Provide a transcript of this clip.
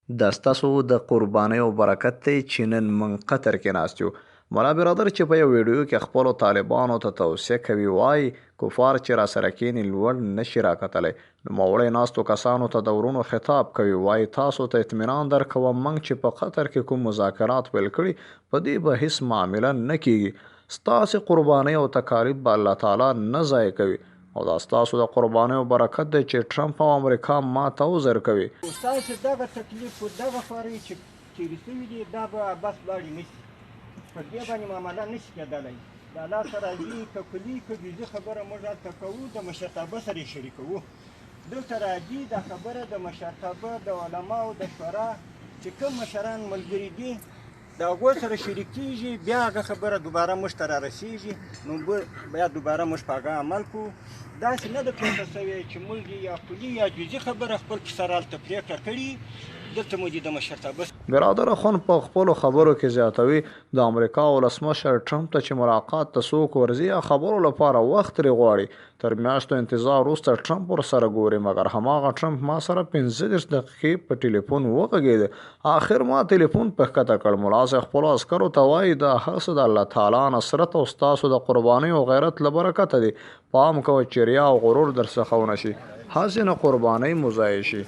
دا ستاسو د قربانیو برکت دی چې نن من قطر کې ناست یو. ملا برادر چې په یو ویډیو کې خپلو طالبانو ته توصیه کوي وایي کفار چې را سره کینی لوړ نشي راکتلی. نوموړی ناستو کسانو ته د ورونو خطاب کوي، وایي تاسو ته اطمینان درکوم موږ چې په قطر کې کوم مذاکرات پیل کړي په دې به هیڅ معامله نه کیږي. ستاسې قربانۍ او تکالیف به الله تعالی نه ضایع کوي او دا ستاسو د قربانیو برکت دی چې ټرمپ او امریکا ما ته عذر کوي. ستاسو دغه تکلیف او دغه خوارۍ چې تېرې شوي دي دا به بس لاړې نه شي، پر دې باندې معامله نه شي کېدلی. د الله سره راځي که کلي که جزي خبره موږ هلته کوو، د مشرتابه سره یې شریکوو. دلته راځي دا خبره د مشرتابه د علماو د شورا چې کوم مشران ملګري دي د هغو سره شریک کېږي، بیا هغه خبره دوباره موږ ته رارسېږي، نو باید دوباره موږ په هغه عمل کوو. داسې نه ده پېښه شوې چې موږ یا کلي یا جزي خبره خپل کیسر هلته پرېکړه کړي، دلته مو د مشرتابه برادر خون په خپلو خبرو کې زیاتوي د امریکا ولسمشر ټرمپ ته چې ملاقات ته څوک ورځي یا خبرو لپاره وخت ترې غواړي. تر میاشتو انتظار وروسته ټرمپ ورسره ګوري، مګر هماغه ټرمپ ما سره 15 دقیقې په ټلیفون وغږېده. آخر ما ټلیفون په ښکته کړ. ملا صاحب خپلو عسکرو ته وایي دا هر څه د الله تعالی نصرت او ستاسو د قربانۍ او غیرت له برکته دی. پام کوه چې ریا او غرور درڅخه ونه شي، هسې نه قربانۍ مو ضایع شي.